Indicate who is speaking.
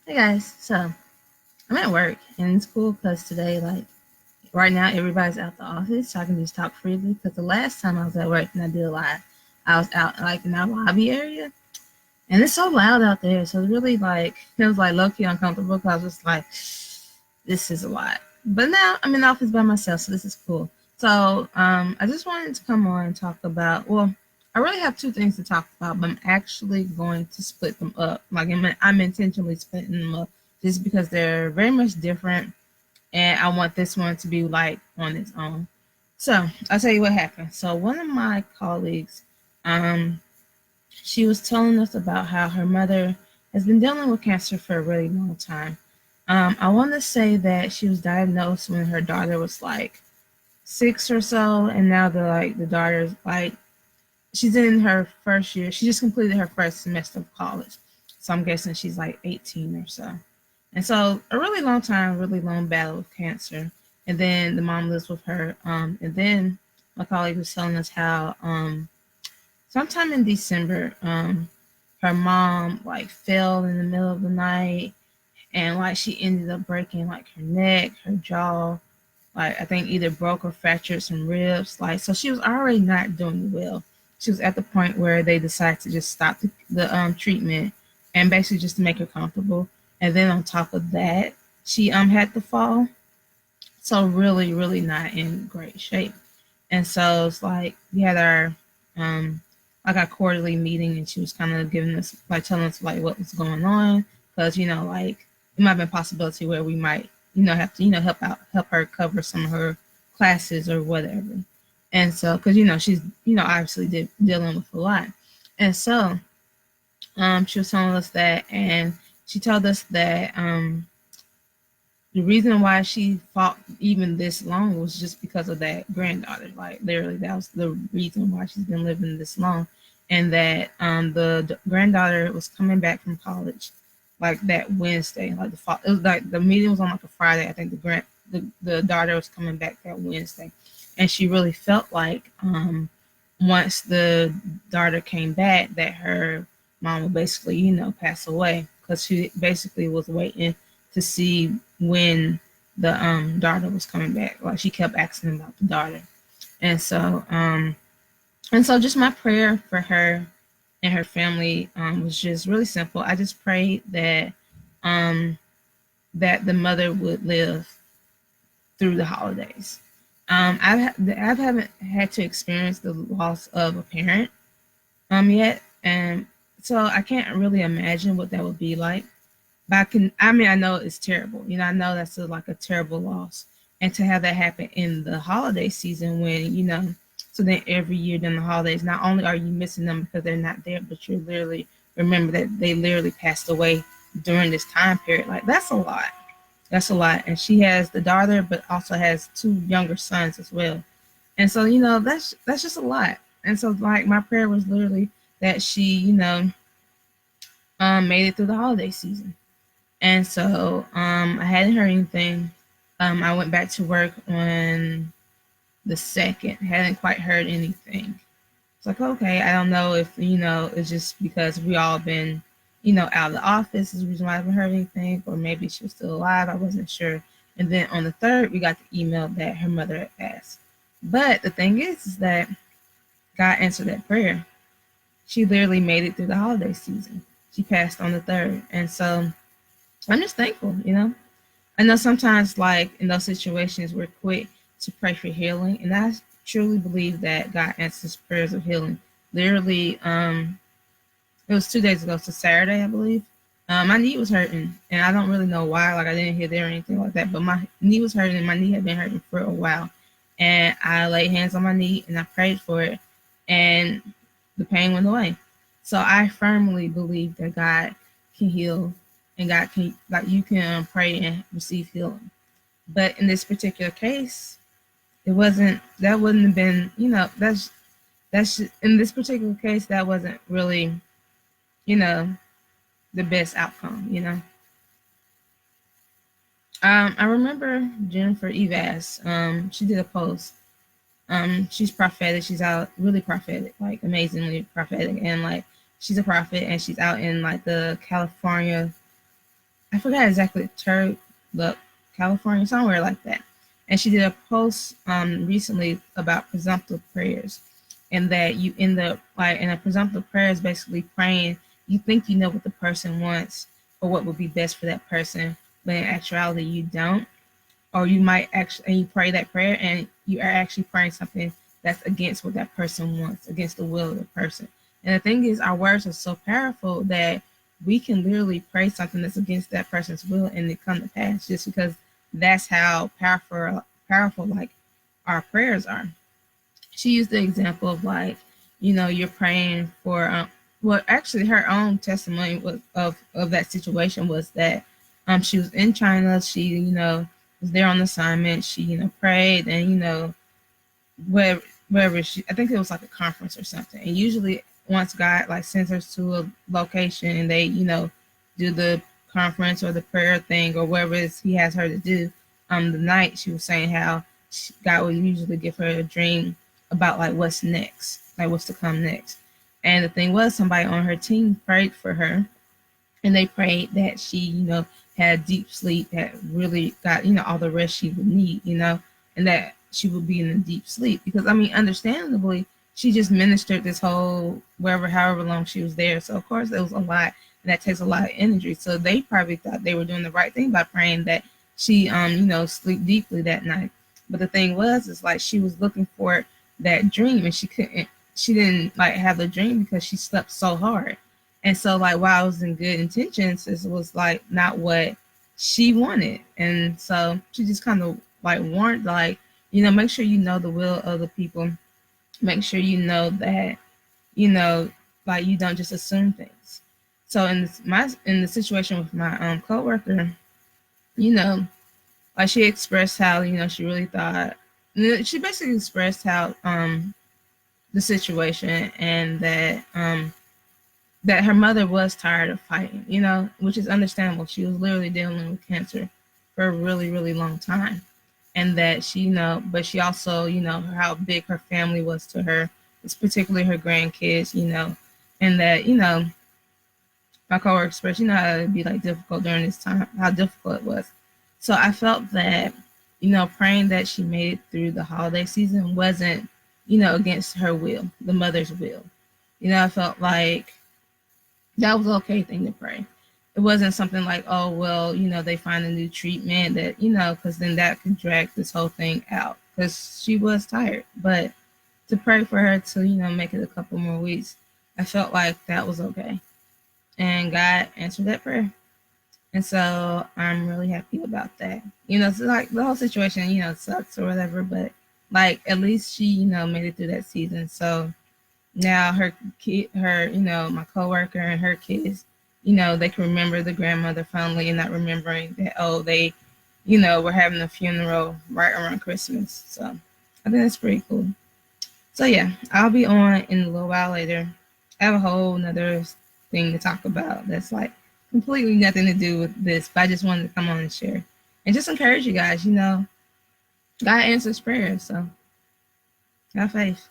Speaker 1: Hey guys, so I'm at work and it's cool because today, like right now, everybody's out the office, so I can just talk freely. Because the last time I was at work and I did a live, I was out like in our lobby area, and it's so loud out there. So it's really like it was like low key uncomfortable because I was just like, this is a lot. But now I'm in the office by myself, so this is cool. So I just wanted to come on and talk about. Well, I really have two things to talk about, but I'm actually going to split them up. Like I'm intentionally splitting them up just because they're very much different, and I want this one to be like on its own. So I'll tell you what happened. So one of my colleagues, um, she was telling us about how her mother has been dealing with cancer for a really long time. I want to say that she was diagnosed when her daughter was like 6 or so, and now the daughter's like she's in her first year. She just completed her first semester of college, so I'm guessing she's like 18 or so. And so a really long time, really long battle with cancer. And then the mom lives with her. And then my colleague was telling us how sometime in December, her mom like fell in the middle of the night, and like she ended up breaking like her neck, her jaw, like I think either broke or fractured some ribs. Like so she was already not doing well. She was at the point where they decided to just stop the treatment and basically just to make her comfortable. And then on top of that, she had to fall. So really, really not in great shape. And so it's like we had our um like our quarterly meeting, and she was kind of giving us like telling us like what was going on, because like it might have been a possibility where we might have to help her cover some of her classes or whatever. And so because she's obviously dealing with a lot. And so she was telling us that, and she told us that the reason why she fought even this long was just because of that granddaughter. Like literally, that was the reason why she's been living this long, and that the granddaughter was coming back from college, like that Wednesday. Like it was like the meeting was on like a Friday. I think the daughter was coming back that Wednesday, and she really felt like once the daughter came back that her mom would basically pass away, because she basically was waiting to see when the daughter was coming back. Like she kept asking about the daughter. And so just my prayer for her and her family was just really simple. I just prayed that um that the mother would live through the holidays. I haven't had to experience the loss of a parent yet, and so I can't really imagine what that would be like. But I know it's terrible. I know that's like a terrible loss. And to have that happen in the holiday season when, so then every year during the holidays, not only are you missing them because they're not there, but you literally remember that they literally passed away during this time period. Like, that's a lot. That's a lot. And she has the daughter, but also has two younger sons as well. And so, that's just a lot. And so, like, my prayer was literally that she, made it through the holiday season. And so I hadn't heard anything. I went back to work on the second, hadn't quite heard anything. It's like, okay, I don't know if, it's just because we all been, out of the office is the reason why I haven't heard anything, or maybe she was still alive. I wasn't sure. And then on the third, we got the email that her mother had passed. But the thing is that God answered that prayer. She literally made it through the holiday season. She passed on the third. And so I'm just thankful. I know sometimes, like in those situations, we're quick to pray for healing, and I truly believe that God answers prayers of healing. Literally, it was 2 days ago, so Saturday, I believe. My knee was hurting, and I don't really know why. Like I didn't hear there or anything like that, but my knee was hurting, and my knee had been hurting for a while. And I laid hands on my knee and I prayed for it, and the pain went away. So I firmly believe that God can heal, and God can, like, you can pray and receive healing. But in this particular case, it wasn't. That wouldn't have been. That's in this particular case that wasn't really you know the best outcome. I remember Jennifer Evas. She did a post. She's prophetic. She's out really prophetic, like amazingly prophetic, and like she's a prophet, and she's out in like the California I forgot exactly, look, California, somewhere like that. And she did a post recently about presumptive prayers, and that you end up like in a presumptive prayer is basically praying. You think you know what the person wants or what would be best for that person, but in actuality you don't. Or you might actually, and you pray that prayer and you are actually praying something that's against what that person wants, against the will of the person. And the thing is, our words are so powerful that we can literally pray something that's against that person's will and it come to pass, just because that's how powerful like our prayers are. She used the example of like, you're praying for well, actually her own testimony was of that situation was that she was in China. She, was there on assignment. She, prayed, and wherever she, I think it was like a conference or something. And usually once God like sends her to a location and they, do the conference or the prayer thing or whatever it is he has her to do, the night she was saying how God would usually give her a dream about like what's next, like what's to come next. And the thing was, somebody on her team prayed for her, and they prayed that she, had deep sleep, that really got, all the rest she would need, and that she would be in a deep sleep. Because I mean, understandably, she just ministered this whole wherever, however long she was there. So of course it was a lot, and that takes a lot of energy. So they probably thought they were doing the right thing by praying that she, sleep deeply that night. But the thing was, is like she was looking for that dream, and she didn't like have the dream because she slept so hard. And so like while I was in good intentions, it was like not what she wanted. And so she just kind of like warned, like, make sure you know the will of the people. Make sure you know that, like you don't just assume things. So in the situation with my coworker, like she expressed how, she really thought, she basically expressed how the situation, and that her mother was tired of fighting, which is understandable. She was literally dealing with cancer for a really, really long time. And that she, but she also, how big her family was to her, it's particularly her grandkids, and that, my coworker expressed, how it'd be like difficult during this time, how difficult it was. So I felt that, praying that she made it through the holiday season wasn't, against her will, the mother's will. I felt like that was an okay thing to pray. It wasn't something like, oh, well, they find a new treatment that, because then that could drag this whole thing out, because she was tired. But to pray for her to, make it a couple more weeks, I felt like that was okay. And God answered that prayer. And so I'm really happy about that. So like the whole situation, sucks or whatever, but like at least she, made it through that season. So now her kid, my coworker and her kids, they can remember the grandmother fondly and not remembering that, oh, they, were having a funeral right around Christmas. So I think that's pretty cool. So yeah, I'll be on in a little while later. I have a whole nother thing to talk about that's like completely nothing to do with this, but I just wanted to come on and share and just encourage you guys, God answers prayers. So have faith.